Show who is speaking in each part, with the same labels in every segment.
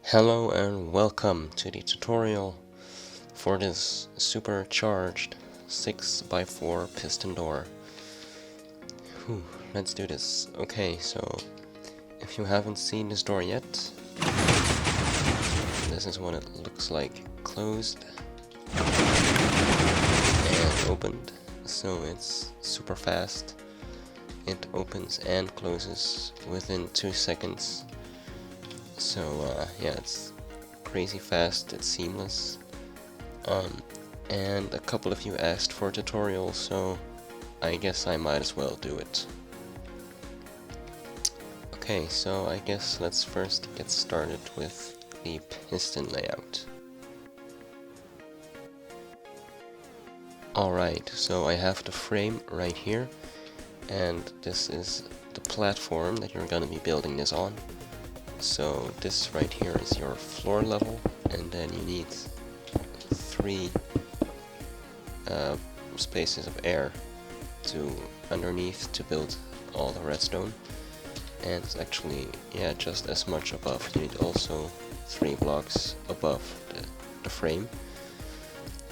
Speaker 1: Hello and welcome to the tutorial for this supercharged 6x4 piston door. Let's do this. Okay, so if you haven't seen this door yet, this is what it looks like closed and opened. So it's super fast. It opens and closes within 2 seconds. So yeah, it's crazy fast, it's seamless. And a couple of you asked for a tutorial, so I guess I might as well do it. Okay, so I guess let's first get started with the piston layout. Alright, so I have the frame right here, and this is the platform that you're gonna be building this on. So this right here is your floor level, and then you need 3 spaces of air underneath to build all the redstone. And it's actually, yeah, just as much above. You need also 3 blocks above the frame,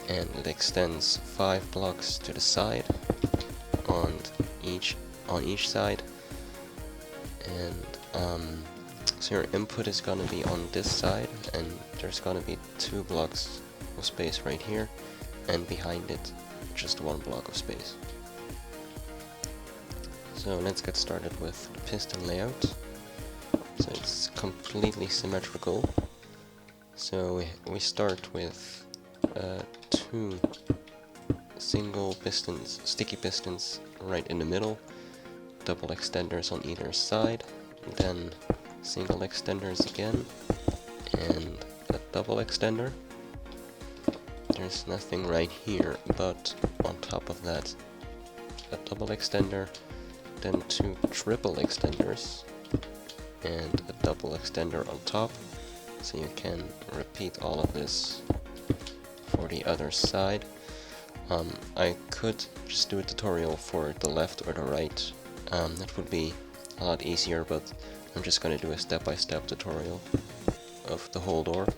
Speaker 1: and it extends 5 blocks to the side on each side. And so your input is gonna be on this side, and there's gonna be 2 blocks of space right here, and behind it just 1 block of space. So let's get started with the piston layout. So it's completely symmetrical. So we start with 2 single pistons, sticky pistons right in the middle, double extenders on either side, then single extenders again, and a double extender. There's nothing right here, but on top of that, a double extender, then 2 triple extenders, and a double extender on top. So you can repeat all of this for the other side. I could just do a tutorial for the left or the right. That would be a lot easier, but I'm just going to do a step-by-step tutorial of the whole door.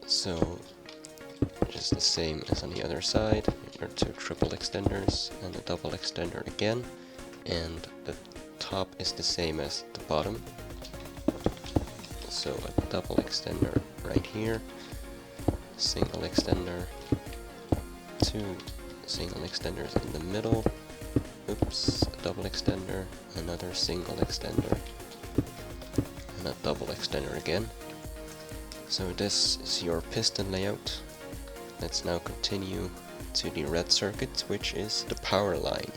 Speaker 1: So just the same as on the other side, your 2 triple extenders and a double extender again, and the top is the same as the bottom. So a double extender right here, single extender, 2 single extenders in the middle, oops, a double extender, another single extender, and a double extender again. So this is your piston layout. Let's now continue to the red circuit, which is the power line.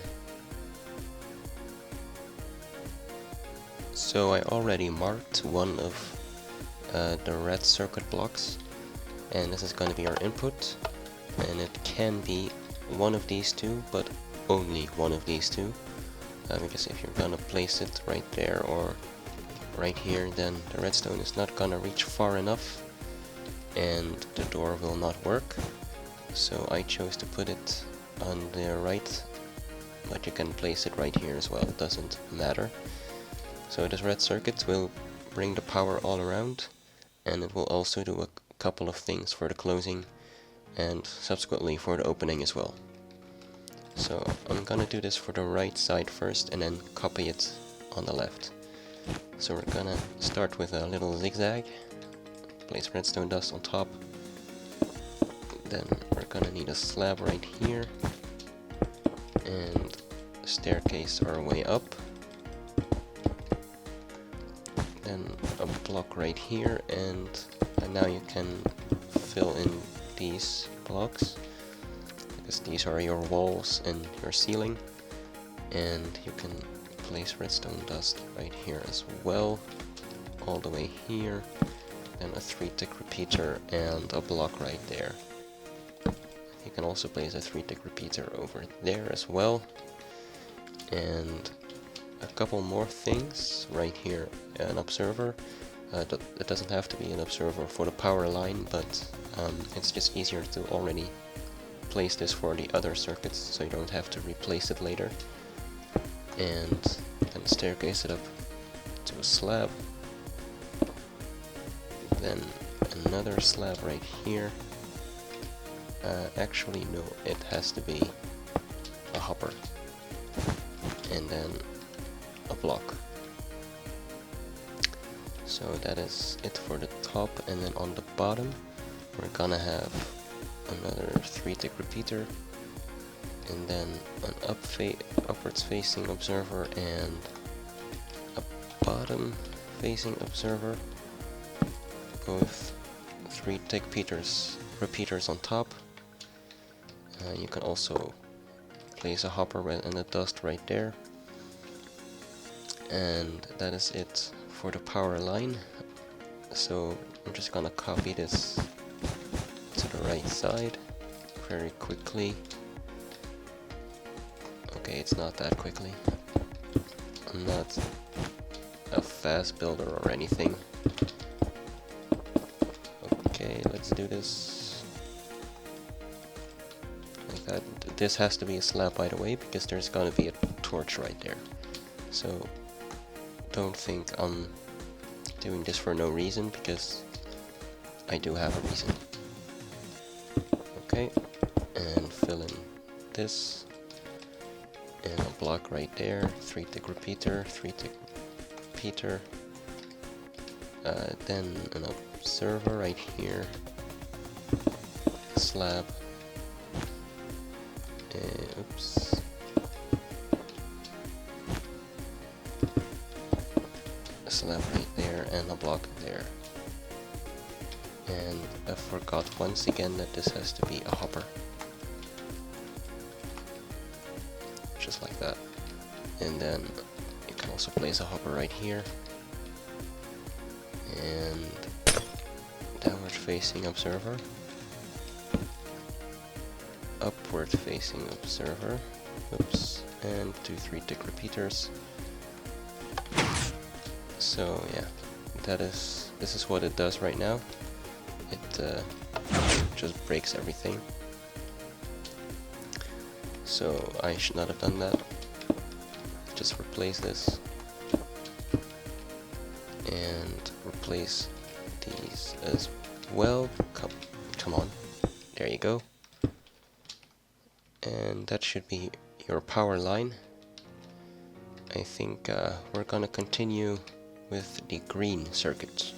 Speaker 1: So I already marked one of the red circuit blocks, and this is going to be our input, and it can be one of these 2, but only one of these 2, because if you're gonna place it right there or right here, then the redstone is not gonna reach far enough and the door will not work. So I chose to put it on the right, but you can place it right here as well, it doesn't matter. So this red circuit will bring the power all around, and it will also do a couple of things for the closing and subsequently for the opening as well. So I'm gonna do this for the right side first and then copy it on the left. So we're gonna start with a little zigzag, place redstone dust on top, then we're gonna need a slab right here, and a staircase our way up, then a block right here, and now you can fill in these blocks, because these are your walls and your ceiling, and you can place redstone dust right here as well, all the way here, then a 3-tick repeater and a block right there. You can also place a 3-tick repeater over there as well, and a couple more things right here. An observer. It doesn't have to be an observer for the power line, but it's just easier to already place this for the other circuits, so you don't have to replace it later. And then staircase it up to a slab, then another slab right here. Actually no, it has to be a hopper, and then a block. So that is it for the top, and then on the bottom we're gonna have another 3-tick repeater, and then an upwards facing observer and a bottom facing observer, both 3-tick repeaters on top. You can also place a hopper and a dust right there, and that is it for the power line. So I'm just gonna copy this to the right side very quickly. Okay, it's not that quickly. I'm not a fast builder or anything. Okay, let's do this like that. This has to be a slab, by the way, because there's gonna be a torch right there. So don't think I'm doing this for no reason, because I do have a reason. Okay, and fill in this, and a block right there, 3-tick repeater, 3-tick repeater, then an observer right here, slab, oops, a slab right there, and a block there. And I forgot once again that this has to be a hopper. Just like that. And then you can also place a hopper right here. And downward facing observer. Upward facing observer. Oops. And 2 3-tick repeaters. So yeah, this is what it does right now. It just breaks everything. So I should not have done that. Just replace this and replace these as well. Come on, there you go. And that should be your power line. I think we're gonna continue with the green circuit.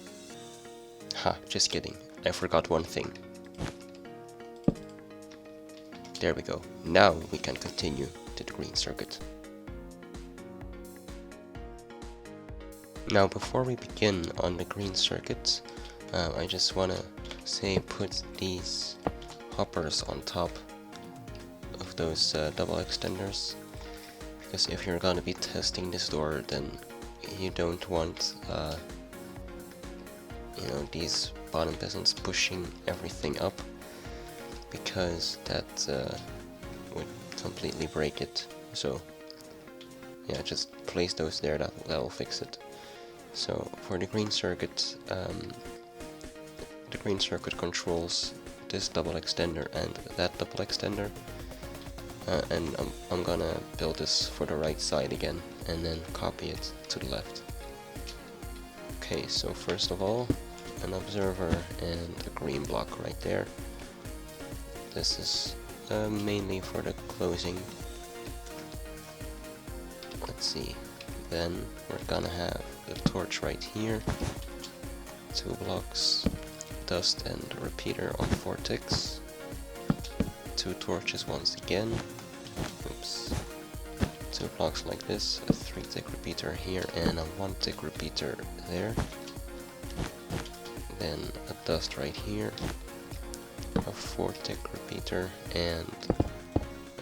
Speaker 1: Ha, just kidding. I forgot one thing. There we go. Now we can continue to the green circuit. Now before we begin on the green circuit, I just want to say put these hoppers on top of those double extenders, because if you're going to be testing this door, then you don't want these bottom pistons pushing everything up, because that would completely break it. So yeah, just place those there, that'll fix it. So for the green circuit, the green circuit controls this double extender and that double extender, and I'm gonna build this for the right side again and then copy it to the left. Okay, so first of all, an observer and a green block right there. This is mainly for the closing. Let's see. Then we're gonna have the torch right here. 2 blocks, dust and a repeater on 4 ticks. 2 torches once again. Oops. 2 blocks like this, a 3-tick repeater here and a 1-tick repeater there. Then a dust right here, a 4-tick repeater and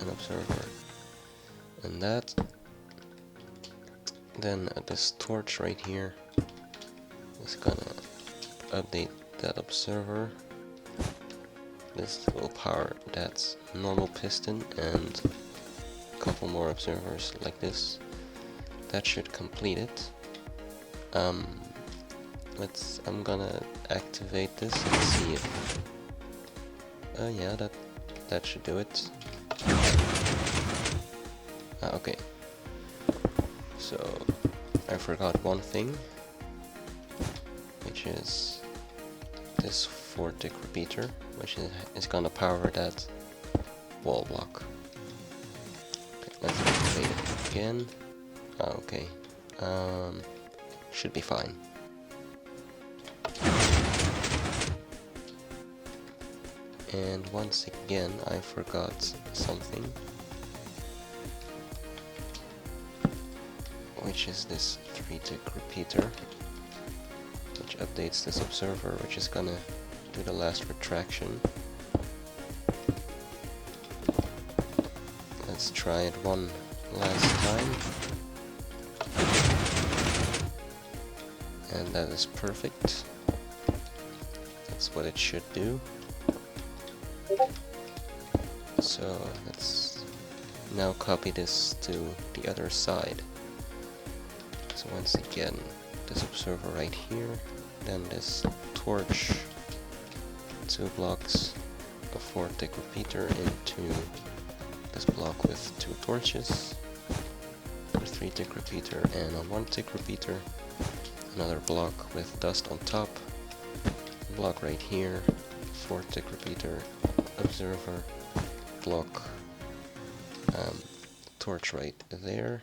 Speaker 1: an observer, and that. Then this torch right here is gonna update that observer. This will power that normal piston and a couple more observers like this. That should complete it. I'm gonna activate this and see if yeah, that should do it. Okay. So I forgot one thing, which is this 4-tick repeater, which is gonna power that wall block. Okay, let's activate it again. Okay, should be fine. And once again, I forgot something, which is this 3-tick repeater, which updates this observer, which is gonna do the last retraction. Let's try it one last time. And that is perfect. That's what it should do. So let's now copy this to the other side. So once again, this observer right here, then this torch, 2 blocks, a 4-tick repeater into this block with 2 torches, a 3-tick repeater and a 1-tick repeater, another block with dust on top, a block right here, 4-tick repeater, observer, block, torch right there,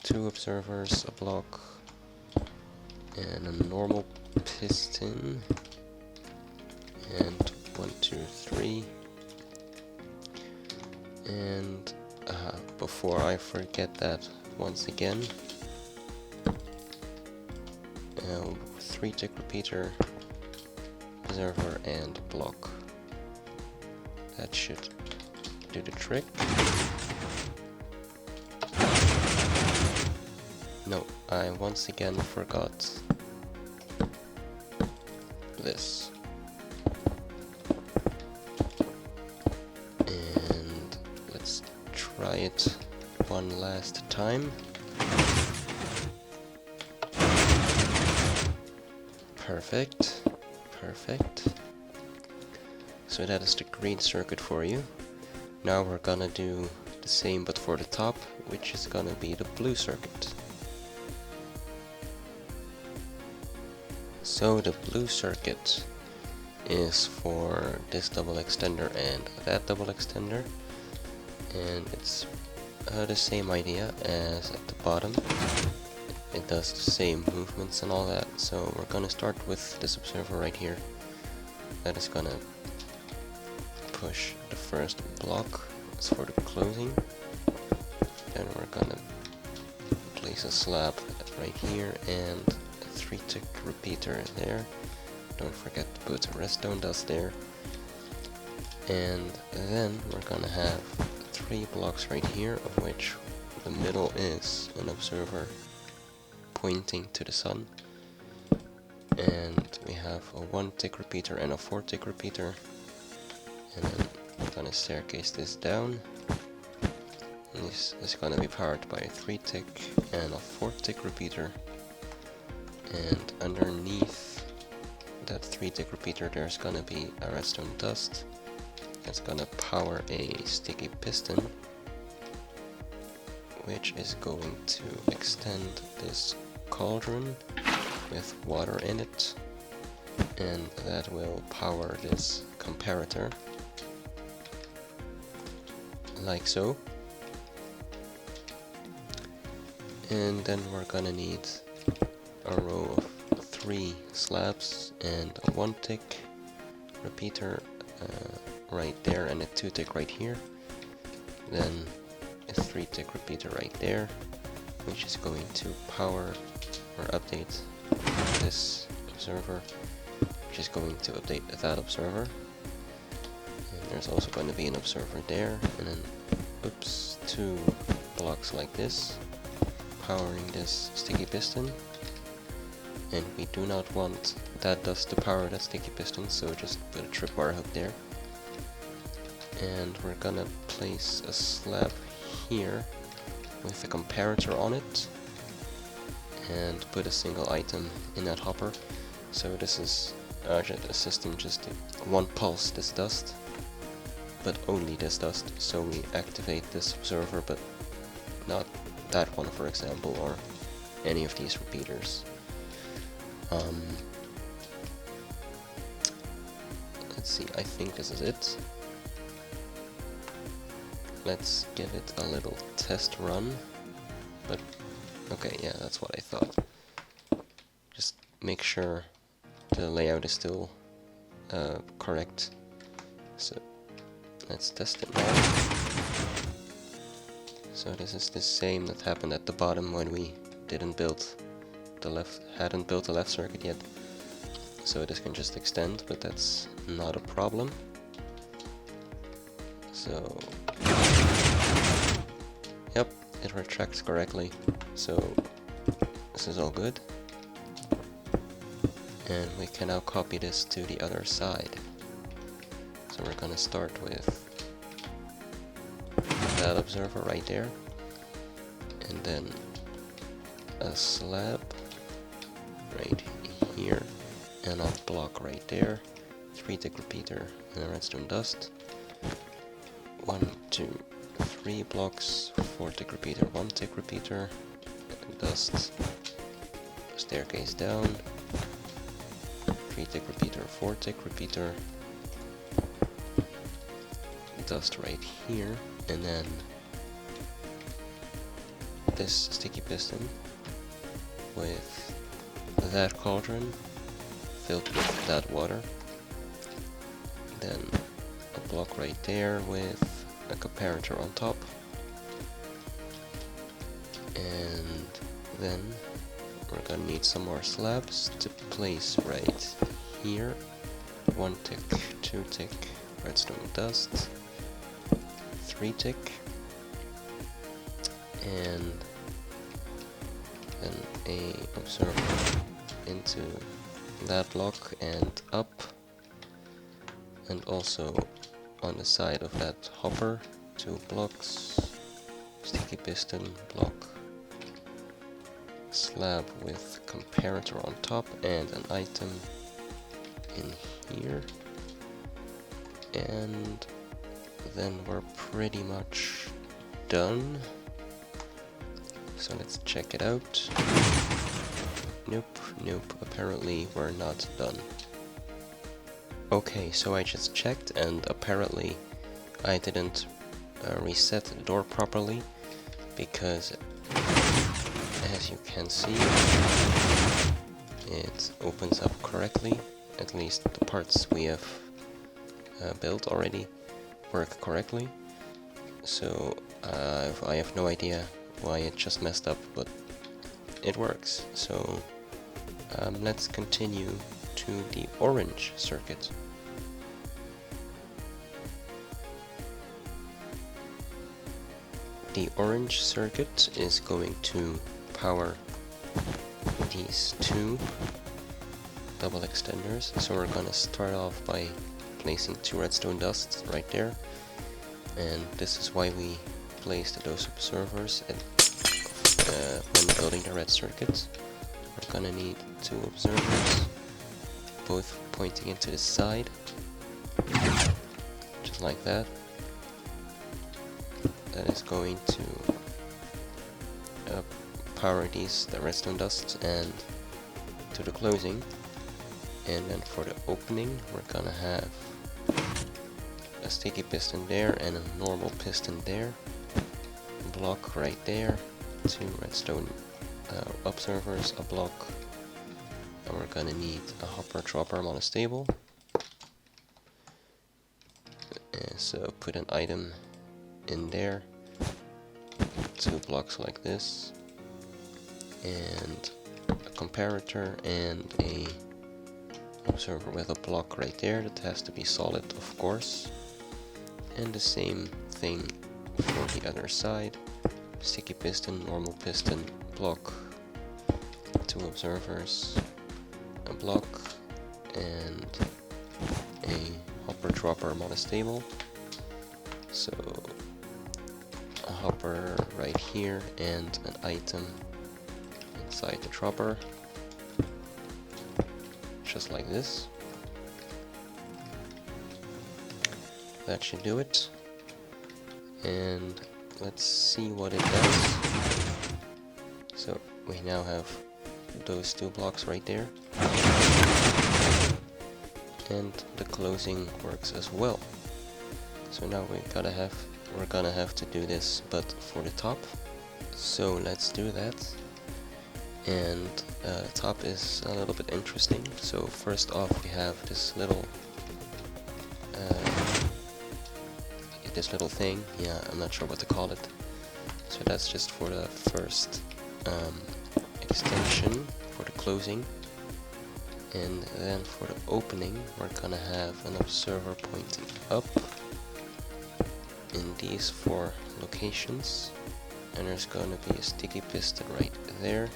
Speaker 1: 2 observers, a block, and a normal piston, and 1, 2, 3. And before I forget that, once again, 3-tick repeater, observer, and block. That should do the trick. No, I once again forgot this. And let's try it one last time. Perfect, perfect. So that is the green circuit for you. Now we're gonna do the same but for the top, which is gonna be the blue circuit. So the blue circuit is for this double extender and that double extender, and it's the same idea as at the bottom. It does the same movements and all that. So we're gonna start with this observer right here. That is gonna push the first block. It's for the closing. Then we're gonna place a slab right here and a 3-tick repeater there. Don't forget to put a redstone dust there. And then we're gonna have 3 blocks right here, of which the middle is an observer pointing to the sun. And we have a 1-tick repeater and a 4-tick repeater. And then we're gonna staircase this down. And this is gonna be powered by a 3-tick and a 4-tick repeater. And underneath that 3-tick repeater there's gonna be a redstone dust. That's gonna power a sticky piston, which is going to extend this cauldron with water in it, and that will power this comparator, like so. And then we're gonna need a row of 3 slabs and a 1-tick repeater right there and a 2-tick right here. Then a 3-tick repeater right there, which is going to power or update this observer, which is going to update that observer. And there's also going to be an observer there, and then oops, 2 blocks like this, powering this sticky piston. And we do not want that dust to power that sticky piston, so just put a tripwire hook there. And we're gonna place a slab here with a comparator on it and put a single item in that hopper. So this is a system just to 1 pulse this dust, but only this dust. So we activate this observer, but not that one, for example, or Let's see, I think this is it. Let's give it a little test run. But, okay, yeah, that's what I thought. Just make sure the layout is still correct. So, let's test it now. So this is the same that happened at the bottom when we hadn't built the left circuit yet. So this can just extend, but that's not a problem. So, yep, it retracts correctly. So this is all good. And we can now copy this to the other side. So we're gonna start with that observer right there, and then a slab right here, and a block right there, 3-tick repeater and a redstone dust. 1, 2, 3 blocks, 4-tick repeater, 1-tick repeater, and dust, staircase down, 3-tick repeater, 4-tick repeater, dust right here, and then this sticky piston with that cauldron filled with that water, then a block right there with a comparator on top, and then we're gonna need some more slabs to place right here. 1-tick, 2-tick redstone dust, 3-tick, and then a observer into that block and up, and also on the side of that hopper 2 blocks, sticky piston block, slab with comparator on top, and an item in here, and then we're pretty much done. So let's check it out. Nope, apparently we're not done. Okay, so I just checked, and apparently I didn't reset the door properly, because as you can see, it opens up correctly. At least the parts we have built already work correctly. So I have no idea why it just messed up, but it works. So let's continue to the orange circuit. The orange circuit is going to power these 2 double extenders. So we're gonna start off by placing 2 redstone dusts right there, and this is why we placed those observers when building the red circuit. We're gonna need 2 observers, both pointing into the side, just like that. That is going to power the redstone dusts and to the closing. And then for the opening, we're gonna have a sticky piston there and a normal piston there, a block right there, 2 redstone observers, a block, and we're gonna need a hopper dropper monostable. And so put an item in there, 2 blocks like this, and a comparator and a observer with a block right there that has to be solid, of course. And the same thing for the other side, sticky piston, normal piston, block, 2 observers, a block, and a hopper dropper monostable. So a hopper right here and an item inside the dropper, just like this. That should do it. And let's see what it does. So we now have those 2 blocks right there. and the closing works as well. So now we're gonna have to do this, but for the top. So let's do that. And top is a little bit interesting. So first off, we have this little thing. Yeah, I'm not sure what to call it. So that's just for the first extension for the closing. And then for the opening, we're gonna have an observer pointing up in these 4 locations. And there's gonna be a sticky piston right there.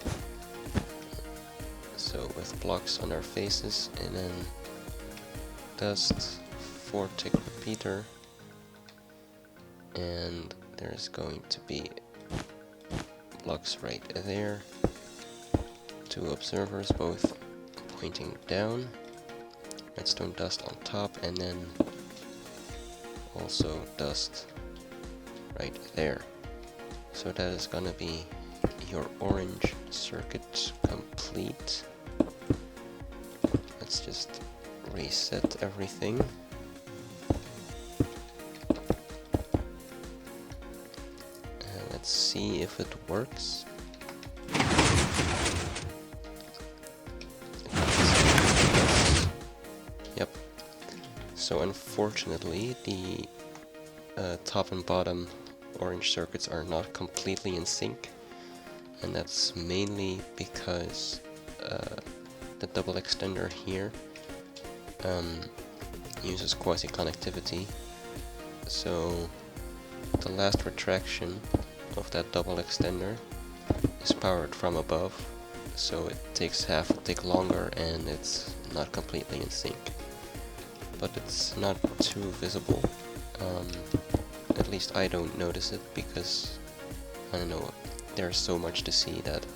Speaker 1: So with blocks on our faces, and then dust, 4-tick repeater, and there's going to be blocks right there, 2 observers both pointing down, redstone dust on top, and then also dust right there. So that is gonna be your orange circuit complete. Let's just reset everything. And let's see if it works. Yep. So unfortunately, the top and bottom orange circuits are not completely in sync, and that's mainly because the double extender here uses quasi-connectivity. So the last retraction of that double extender is powered from above, so it takes half a tick longer and it's not completely in sync. But it's not too visible. At least I don't notice it, because I don't know, there's so much to see that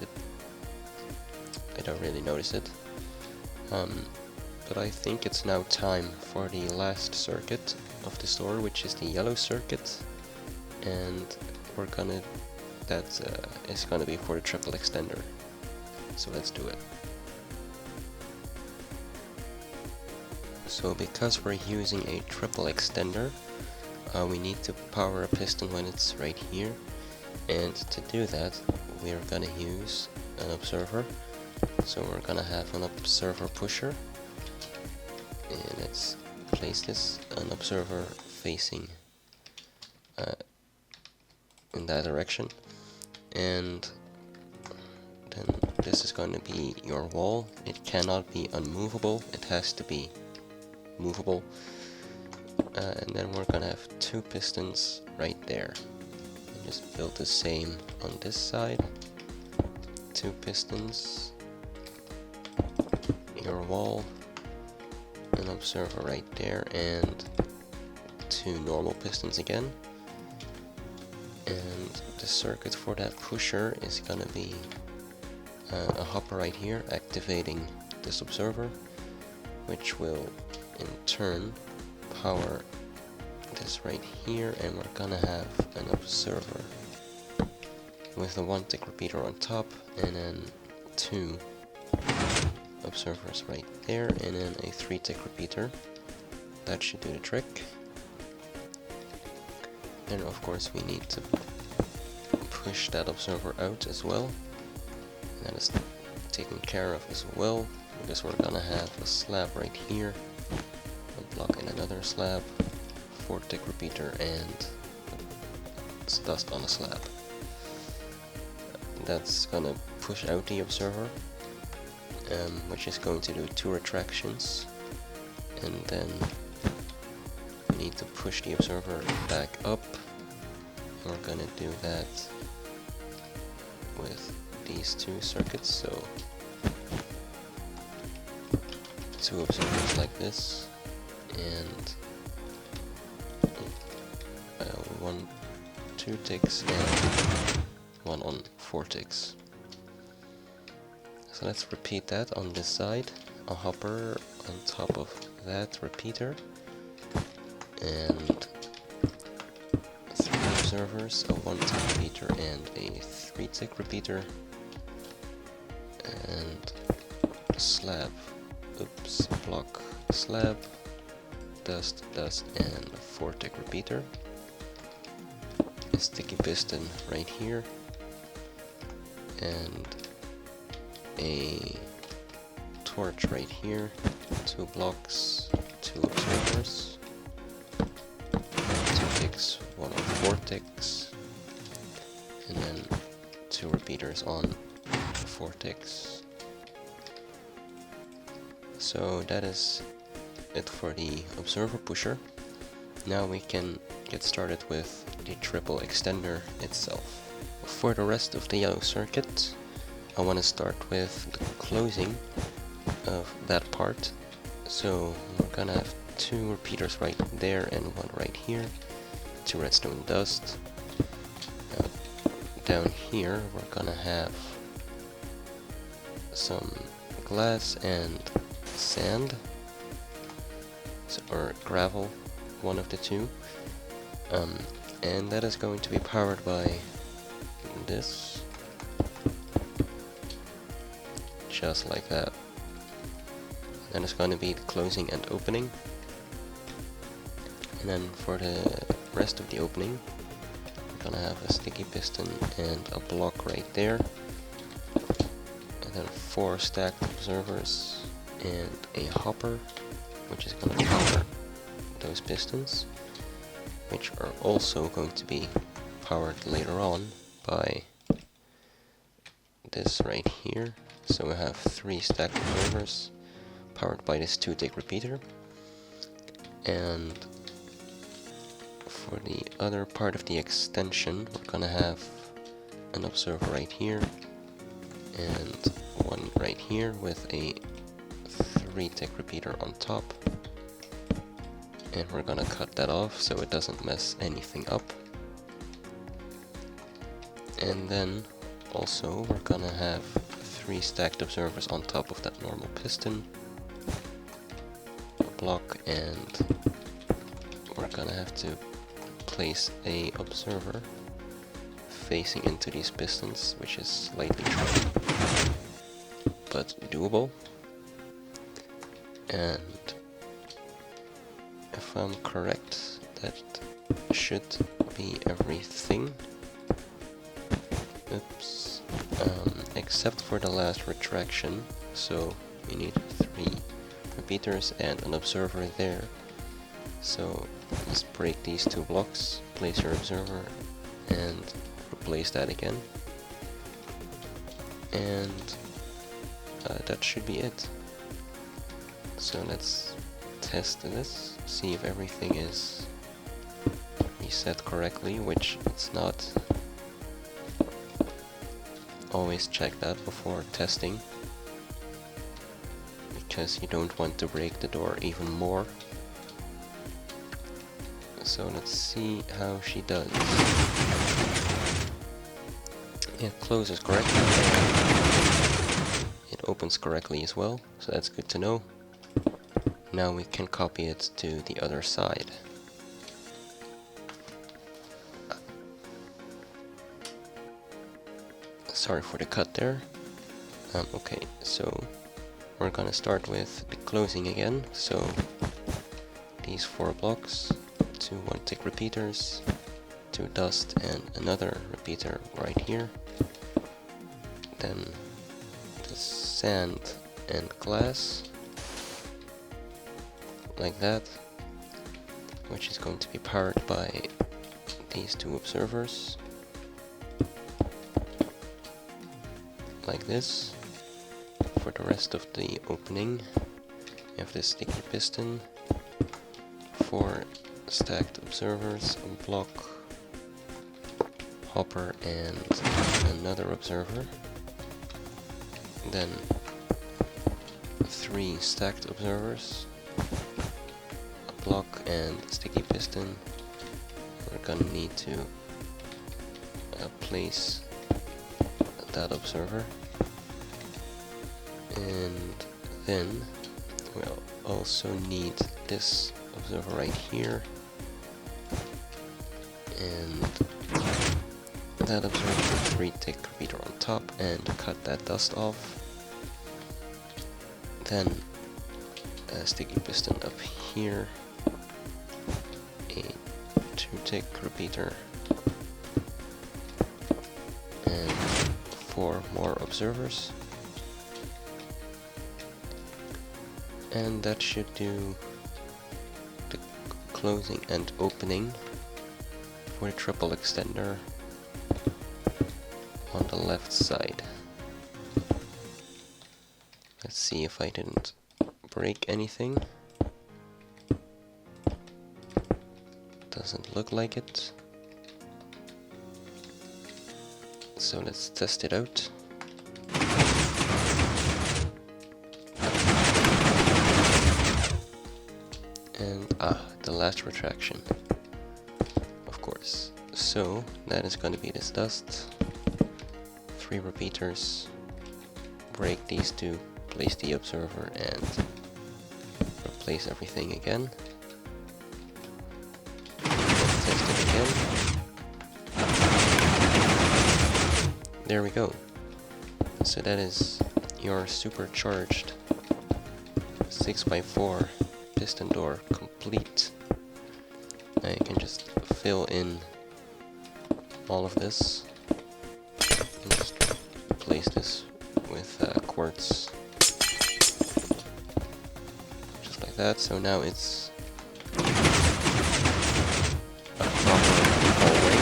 Speaker 1: I don't really notice it. But I think it's now time for the last circuit of the store, which is the yellow circuit, and that is gonna be for the triple extender. So let's do it. So because we're using a triple extender, we need to power a piston when it's right here, and to do that we're gonna use an observer. So we're gonna have an observer pusher, and let's place an observer facing in that direction, and then this is going to be your wall. It cannot be unmovable, it has to be movable. And then we're gonna have 2 pistons right there. And just build the same on this side. 2 pistons, your wall, an observer right there, and 2 normal pistons again. And the circuit for that pusher is gonna be a hopper right here activating this observer, which will in turn power this right here, and we're gonna have an observer with a 1-tick repeater on top, and then 2 observers right there, and then a 3-tick repeater. That should do the trick. And of course we need to push that observer out as well. And that is taken care of as well, because we're gonna have a slab right here, a block in another slab, 4-tick repeater, and it's dust on a slab. That's gonna push out the observer, which is going to do 2 retractions, and then we need to push the observer back up. We're gonna do that with these 2 circuits, so 2 observers like this, and 2 ticks and 1 on 4 ticks. So let's repeat that on this side. A hopper on top of that repeater, and 3 observers, a 1-tick repeater and a 3-tick repeater, and a slab oops, block slab, dust, dust, and a 4-tick repeater. A sticky piston right here, and a torch right here, 2 blocks, 2 observers, 2 ticks, 1 of 4 ticks, and then 2 repeaters on 4 ticks. So that is it for the observer pusher. Now we can get started with the triple extender itself. For the rest of the yellow circuit, I want to start with the closing of that part. So we're gonna have 2 repeaters right there and 1 right here, 2 redstone dust. Now, down here we're gonna have some glass and sand, or gravel, one of the two, and that is going to be powered by this, just like that. Then it's going to be the closing and opening, and then for the rest of the opening we're gonna have a sticky piston and a block right there, and then 4 stacked observers and a hopper, which is going to power those pistons, which are also going to be powered later on by this right here. So we have 3 stacked observers powered by this 2-tick repeater, and for the other part of the extension we're gonna have an observer right here and 1 right here with a 3-tick repeater on top, and we're gonna cut that off so it doesn't mess anything up. And then also we're gonna have 3 stacked observers on top of that normal piston, a block, and we're gonna have to place a observer facing into these pistons, which is slightly tricky but doable. And if I'm correct, that should be everything. Oops. Except for the last retraction, so we need 3 repeaters and an observer there. So let's break these 2 blocks, place your observer, and replace that again. And that should be it. So let's test this, see if everything is reset correctly, which it's not. Always check that before testing, because you don't want to break the door even more. So let's see how she does. It closes correctly. It opens correctly as well, so that's good to know. Now we can copy it to the other side. Sorry for the cut there. Okay, so we're gonna start with the closing again. So these 4 blocks, 2 1-tick repeaters, 2 dust, and another repeater right here. Then the sand and glass, like that, which is going to be powered by these 2 observers, like this. For the rest of the opening, we have this sticky piston, 4 stacked observers, a block, hopper, and another observer. Then 3 stacked observers, a block, and sticky piston. We're gonna need to place that observer, and then we'll also need this observer right here, and that observer 3-tick repeater on top, and cut that dust off. Then a sticky piston up here, a 2-tick repeater, and 4 more observers. And that should do the closing and opening for the triple extender on the left side. Let's see if I didn't break anything. Doesn't look like it. So let's test it out. And the last retraction, of course. So that is going to be this dust. 3 repeaters, break these 2, place the observer, and replace everything again. Test it again. There we go. So that is your supercharged 6x4 piston door complete. Now you can just fill in all of this and just replace this with quartz, just like that. So now it's a proper hallway,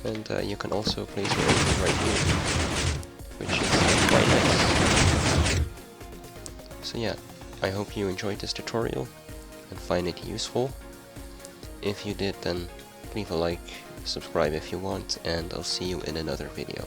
Speaker 1: and you can also place your engine right here, which is quite nice. So yeah, I hope you enjoyed this tutorial and find it useful. If you did, then leave a like, subscribe if you want, and I'll see you in another video.